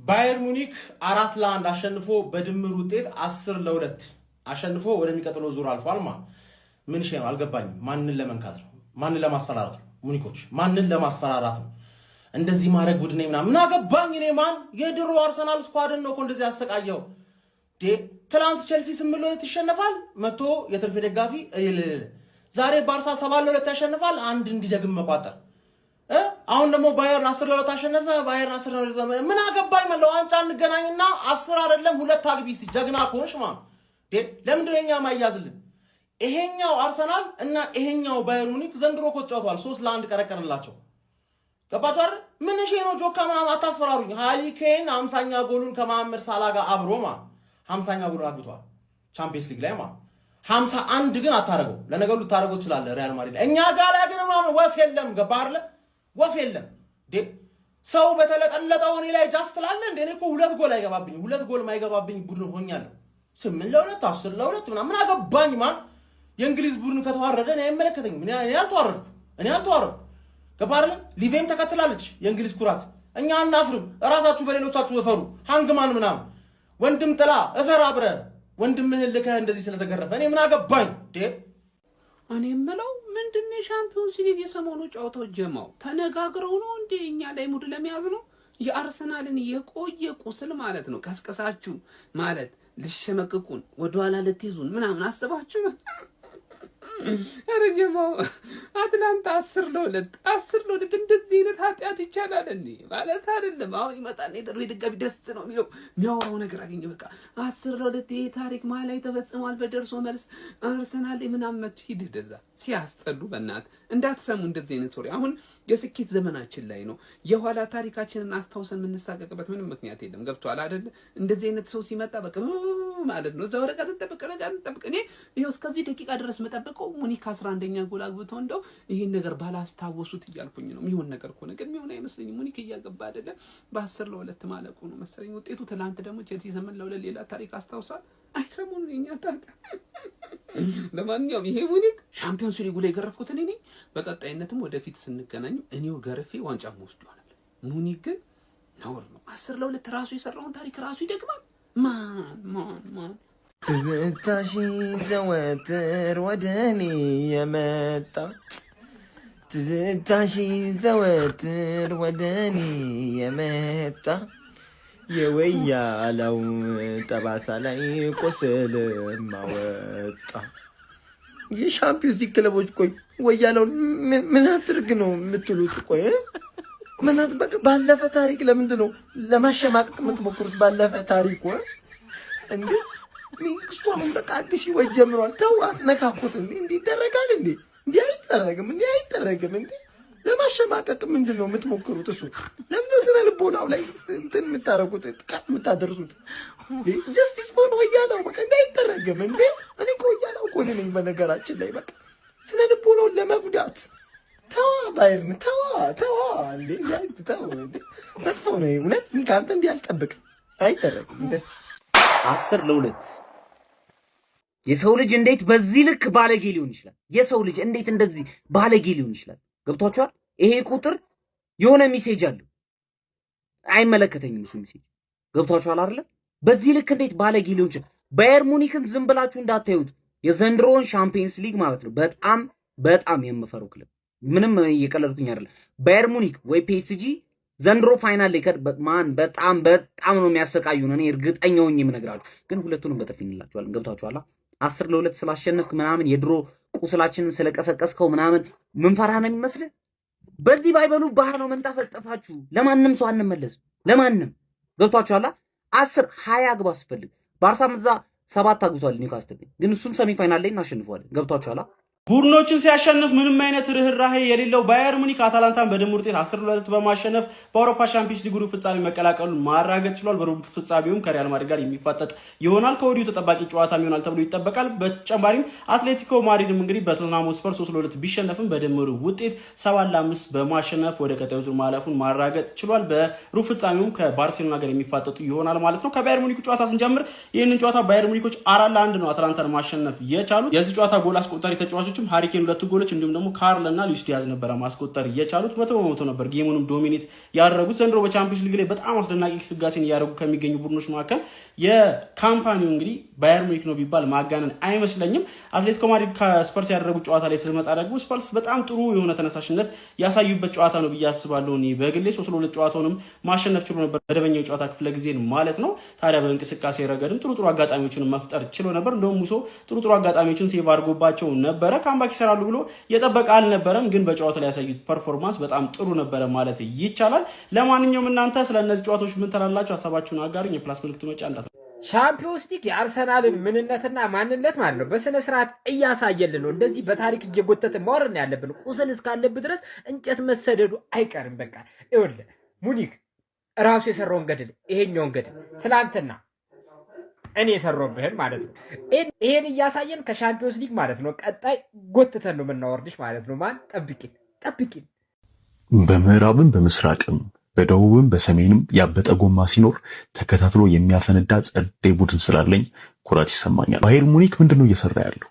ባየር ሙኒክ 4-1 አሸንፎ በድምር ውጤት 10-2 አሸንፎ ወደሚቀጥለው ዙር አልፏል። ምን ሸይ ነው አልገባኝም። ማንን ለመንካት ነው? ማንን ለማስፈራራት ነው? ሙኒኮች ማንን ለማስፈራራት ነው? እንደዚህ ማድረግ ቡድኔ ምናምን ምን አገባኝ እኔ ማን የድሮ አርሰናል ስኳድን ነው እኮ እንደዚህ ያሰቃየው። ትላንት ቼልሲ 8-2 ይሸነፋል መጥቶ የትርፍ ደጋፊ ዛሬ ባርሳ 7-2 ያሸንፋል አንድ እንዲደግም መቋጠር። አሁን ደግሞ ባየርን 10-2 አሸነፈ። ባየርን 10-2 ምን አገባኝ ማለት ዋንጫ እንገናኝና 10 አይደለም 2 አግቢ እስቲ ጀግና ኮንሽ ለምንድን ነው የኛ ማያዝልን? ይሄኛው አርሰናል እና ይሄኛው ባየር ሙኒክ ዘንድሮ እኮ ተጫውተዋል 3-1 ቀረቀረላቸው። ገባችሁ አይደል? ምን እሺ ነው ጆካ ምናምን አታስፈራሩኝ። ሃሪ ኬን 50ኛ ጎሉን ከመሐመድ ሳላ ጋር አብሮ 50ኛ ጎሉን አግብቷል ቻምፒየንስ ሊግ ላይ 51 ግን አታረገው። ለነገሩ ታረገው ይችላል ሪያል ማድሪድ እኛ ጋር ላይ ግን ምናምን ወፍ የለም። ገባ አይደል? ወፍ የለም። ሰው በተለጠለጠው እኔ ላይ ጃስት ላለ እንደ እኔ እኮ 2 ጎል አይገባብኝ 2 ጎል ማይገባብኝ ቡድን ሆኛለሁ። 8-2 10-2 ምናምን አገባኝ የእንግሊዝ ቡድን ከተዋረደ እኔ አይመለከተኝም። እኔ አልተዋረድኩ። ገባ አይደል? ሊቬም ተከትላለች የእንግሊዝ ኩራት። እኛ አናፍርም። ራሳችሁ በሌሎቻችሁ እፈሩ። ሃንግማን ምናምን ወንድም ጥላ እፈራ አብረ ወንድምህን ልከህ እንደዚህ ስለተገረፈ እኔ ምን አገባኝ? እኔ የምለው ምንድነው ሻምፒዮንስ ሊግ የሰሞኑ ጨዋታዎች ጀማው ተነጋግረው ነው እንዴ እኛ ላይ ሙድ ለመያዝ ነው? የአርሰናልን የቆየ ቁስል ማለት ነው ቀስቀሳችሁ ማለት ልሸመቅቁን ወደኋላ ልትይዙን ምናምን አስባችሁ ነው? አረ ጀማው አትላንታ 10-2 እንደዚህ አይነት ኃጢአት ይቻላል እንዴ? ማለት አይደለም። አሁን ይመጣል ደጋፊ ደስ ነው የሚያወራው ነገር አገኘ። በቃ 10-2 ይሄ ታሪክ ላይ ተፈጽሟል በደርሶ መልስ አርሰናል ምናምን መጥቶ ሂድ ደዛ ሲያስጠሉ በእናት እንዳትሰሙ እንደዚህ አይነት ወሬ። አሁን የስኬት ዘመናችን ላይ ነው። የኋላ ታሪካችንን አስታውሰን የምንሳቀቅበት ምንም ምክንያት የለም። ገብቷል አይደል? እንደዚህ አይነት ሰው ሲመጣ በቃ ማለት ነው እዛው ረጋ ተጠብቀ እኔ ይኸው እስከዚህ ደቂቃ ድረስ መጠበቀው ሙኒክ 11ኛ ጎል አግብተው እንደው ይሄን ነገር ባላስታወሱት እያልኩኝ ነው። የሚሆን ነገር ከሆነ ግን የሚሆን አይመስለኝም። ሙኒክ እያገባ አይደለ በ10-2 ማለቁ ነው መሰለኝ ውጤቱ። ትላንት ደግሞ ቼልሲ 8-2 ሌላ ታሪክ አስታውሷል። አይሰሙን የኛ ታታ። ለማንኛውም ይሄ ሙኒክ ሻምፒዮንስ ሊጉ ላይ ገረፍኩት እኔ ነኝ። በቀጣይነትም ወደፊት ስንገናኝ እኔው ገረፌ ዋንጫ ወስዶ ይሆናል። ሙኒክ ግን ነውር ነው። 10-2 ራሱ የሰራውን ታሪክ ራሱ ይደግማል። ማን ትዝታሽ ዘወትር ወደኔ የመጣ ትዝታሽ ዘወትር ወደኔ የመጣ የወያለው ጠባሳ ላይ ቁስል ማወጣ የሻምፒዮንስ ሊግ ክለቦች ቆይ ወያለው ምን አድርግ ነው የምትሉት? ቆይ ባለፈ ታሪክ ለምንድን ነው ለማሸማቀቅ የምትሞክሩት? ባለፈ ታሪክ እንዴ እሷም በቃ አዲስ ህይወት ጀምሯል። ተው አትነካኩት። እንዴ ይደረጋል እንዴ? አይደረግም እንዴ? ለማሸማቀቅ ምንድን ነው የምትሞክሩት? እሱ ለምን ነው ስነ ልቦናው ላይ እንትን የምታረጉት ጥቃት የምታደርሱት? ጀስቲስ ፎር ወያለው በቃ አይደረግም እንዴ? እኔ እኮ ወያለው እኮ ነኝ በነገራችን ላይ በቃ ስነ ልቦናውን ለመጉዳት ተዋ ባይርን ተዋ እንዴ ተው እንዴ መጥፎ ነው እውነት። ከአንተ እንዲህ አልጠብቅም። አይደረግም ደስ 10-2 የሰው ልጅ እንዴት በዚህ ልክ ባለጌ ሊሆን ይችላል? የሰው ልጅ እንዴት እንደዚህ ባለጌ ሊሆን ይችላል? ገብቷችኋል? ይሄ ቁጥር የሆነ ሜሴጅ አለው። አይመለከተኝም እሱ ሜሴጅ። ገብቷችኋል አይደል? በዚህ ልክ እንዴት ባለጌ ሊሆን ይችላል? ባየር ሙኒክን ዝም ብላችሁ እንዳታዩት። የዘንድሮን ሻምፒየንስ ሊግ ማለት ነው በጣም የምፈረው ክለብ ምንም እየቀለድኩኝ አይደለም። ባየር ሙኒክ ወይ ፒኤስጂ ዘንድሮ ፋይናል ላይ በጣም ነው የሚያሰቃዩን። እኔ እርግጠኛ ሆኜ የምነግራችሁ ግን ሁለቱንም በጥፊ እንላችኋለን። ገብታችኋል? 10-2 ስላሸነፍክ ምናምን የድሮ ቁስላችንን ስለቀሰቀስከው ምናምን ምን ፈራህ ነው የሚመስልህ? በዚህ ባይበሉ ባህር ነው መንጣፈጣፋችሁ። ለማንም ሰው አንመለስ። ለማንም ገብታችኋል? 10-20 አግባ ስፈልግ ባርሳም እዛ 7 አግብቷል ኒውካስትል ግን እሱን ሰሚ ፋይናል ላይ እናሸንፈዋለን። ገብታችኋል? ቡድኖችን ሲያሸንፍ ምንም አይነት ርህራሄ የሌለው ባየር ሙኒክ አታላንታን በድምር ውጤት 10-2 በማሸነፍ በአውሮፓ ሻምፒዮንስ ሊግ ሩብ ፍጻሜ መቀላቀሉን ማረጋገጥ ችሏል። በሩብ ፍጻሜውም ከሪያል ማድሪድ ጋር የሚፋጠጥ ይሆናል። ከወዲሁ ተጠባቂ ጨዋታም ይሆናል ተብሎ ይጠበቃል። በተጨማሪም አትሌቲኮ ማድሪድም እንግዲህ በቶተንሃም ስፐር 3-2 ቢሸነፍም በድምር ውጤት 7-5 በማሸነፍ ወደ ቀጣዩ ዙር ማለፉን ማረጋገጥ ችሏል። በሩብ ፍጻሜውም ከባርሴሎና ጋር የሚፋጠጡ ይሆናል ማለት ነው። ከባየር ሙኒክ ጨዋታ ስንጀምር ይህንን ጨዋታ ባየር ሙኒኮች 4-1 ነው አታላንታን ማሸነፍ የቻሉት። የዚህ ጨዋታ ጎል አስቆጣሪ ተጫዋቾች ተጫዋቾችም ሃሪኬን 2 ጎሎች እንዲሁም ደግሞ ካርል እና ሉዊስ ዲያዝ ነበር ማስቆጠር የቻሉት 100% ነበር ጌሙንም ዶሚኔት ያደረጉት። ዘንድሮ በቻምፒዮንስ ሊግ ላይ በጣም አስደናቂ ግስጋሴን እያደረጉ ከሚገኙ ቡድኖች መካከል የካምፓኒው እንግዲህ ባየር ሙኒክ ነው ቢባል ማጋነን አይመስለኝም። አትሌቲኮ ማድሪድ ከስፐርስ ያደረጉት ጨዋታ ላይ ስንመጣ ደግሞ ስፐርስ በጣም ጥሩ የሆነ ተነሳሽነት ያሳዩበት ጨዋታ ነው ብዬ አስባለሁ። እኔ በግሌ 3-2 ጨዋታውንም ማሸነፍ ችሎ ነበር መደበኛው ጨዋታ ክፍለ ጊዜ ማለት ነው። ታዲያ በእንቅስቃሴ ረገድም ጥሩ አጋጣሚዎችን መፍጠር ችሎ ነበር። እንደውም ሙሶ ጥሩ አጋጣሚዎችን ሴቭ አድርጎባቸው ነበረ። ካምባክ ይሰራሉ ብሎ የጠበቀ አልነበረም፣ ግን በጨዋታው ላይ ያሳዩት ፐርፎርማንስ በጣም ጥሩ ነበረ ማለት ይቻላል። ለማንኛውም እናንተ ስለነዚህ ጨዋታዎች ምን ተላላችሁ? ሀሳባችሁን አጋሩኝ። የፕላስ ምልክቱ መጫ እንዳት ሻምፒዮንስ ሊግ የአርሰናልን ምንነትና ማንነት ማለት ነው በስነ ስርዓት እያሳየልን ነው። እንደዚህ በታሪክ እየጎተትን ማውረድ ነው ያለብን። ቁስል እስካለብህ ድረስ እንጨት መሰደዱ አይቀርም። በቃ ይኸውልህ ሙኒክ ራሱ የሰራውን ገድል ይሄኛውን ገድል ትላንትና እኔ የሰራውብህን ማለት ነው ይሄን እያሳየን ከሻምፒዮንስ ሊግ ማለት ነው ቀጣይ ጎትተን ነው የምናወርድሽ ማለት ነው። ማን ጠብቂን። በምዕራብም በምስራቅም በደቡብም በሰሜንም ያበጠ ጎማ ሲኖር ተከታትሎ የሚያፈነዳ ጸደይ ቡድን ስላለኝ ኩራት ይሰማኛል። ባየር ሙኒክ ምንድነው እየሰራ ያለው?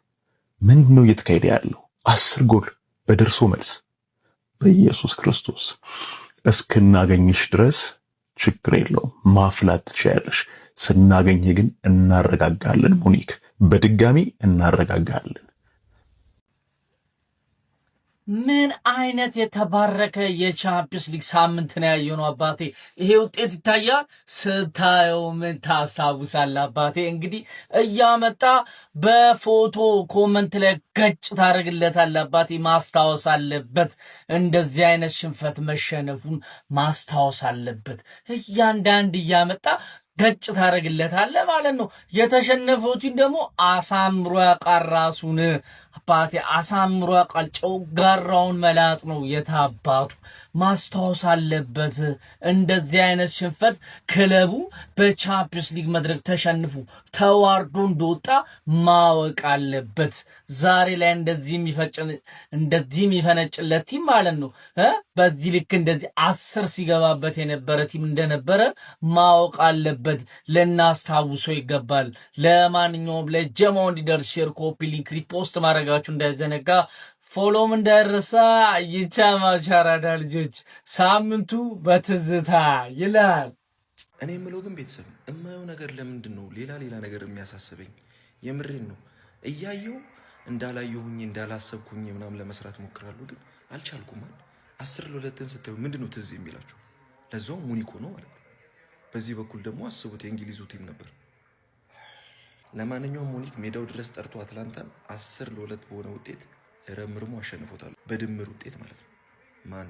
ምንድነው እየተካሄደ ያለው? 10 ጎል በደርሶ መልስ በኢየሱስ ክርስቶስ እስክናገኝሽ ድረስ ችግር የለውም ማፍላት ትችያለሽ። ስናገኝ ግን እናረጋጋለን። ሙኒክ በድጋሚ እናረጋጋለን። ምን አይነት የተባረከ የቻምፒየንስ ሊግ ሳምንት ነው ያየነው አባቴ። ይሄ ውጤት ይታያል። ስታየው ምን ታሳውሳለህ አባቴ? እንግዲህ እያመጣ በፎቶ ኮመንት ላይ ገጭ ታደርግለታለህ አባቴ። ማስታወስ አለበት፣ እንደዚህ አይነት ሽንፈት መሸነፉን ማስታወስ አለበት። እያንዳንድ እያመጣ ገጭ ታደርግለታለህ ማለት ነው። የተሸነፈውቲን ደግሞ አሳምሮ ያውቃል ራሱን አባቴ፣ አሳምሮ ያውቃል። ጨጓራውን መላጥ ነው የታባቱ። ማስታወስ አለበት እንደዚህ አይነት ሽንፈት ክለቡ በቻምፒየንስ ሊግ መድረክ ተሸንፉ ተዋርዶ እንደወጣ ማወቅ አለበት። ዛሬ ላይ እንደዚህ የሚፈነጭለት ቲም ማለት ነው በዚህ ልክ እንደዚህ 10 ሲገባበት የነበረ ቲም እንደነበረ ማወቅ አለበት። ልናስታውሰው ይገባል። ለማንኛውም ለጀማው እንዲደርስ ሼር፣ ኮፒ ሊንክ፣ ሪፖስት ማድረጋችሁ እንዳይዘነጋ፣ ፎሎም እንዳይረሳ። ይቻማቻራዳ ልጆች ሳምንቱ በትዝታ ይላል። እኔ የምለው ግን ቤተሰብ እማየው ነገር ለምንድን ነው ሌላ ነገር የሚያሳስበኝ? የምሬን ነው። እያየው እንዳላየሁኝ እንዳላሰብኩኝ ምናምን ለመስራት ሞክራለሁ፣ ግን አልቻልኩም። 10-2 ስታዩ ምንድነው ትዝ የሚላችሁ? ለዛው ሙኒክ ነው ማለት ነው። በዚህ በኩል ደግሞ አስቡት የእንግሊዙ ቲም ነበር። ለማንኛውም ሙኒክ ሜዳው ድረስ ጠርቶ አትላንታን 10-2 በሆነ ውጤት ረምርሞ አሸንፎታል። በድምር ውጤት ማለት ነው። ማን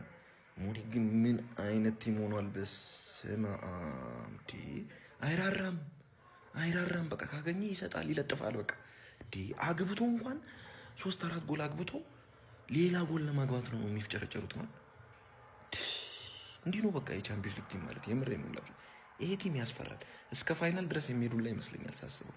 ሙኒክ ግን ምን አይነት ቲም ሆኗል? በስመ አብ አይራራም። በቃ ካገኘ ይሰጣል፣ ይለጥፋል። በቃ አግብቶ እንኳን 3-4 ጎል አግብቶ ሌላ ጎል ለማግባት ነው የሚፍጨረጨሩት ማለት እንዲህ ነው። በቃ የቻምፒዮንስ ሊግ ቲም ማለት የምሬ ነው። ይሄ ቲም ያስፈራል። እስከ ፋይናል ድረስ የሚሄዱላ ይመስለኛል ሳስበው።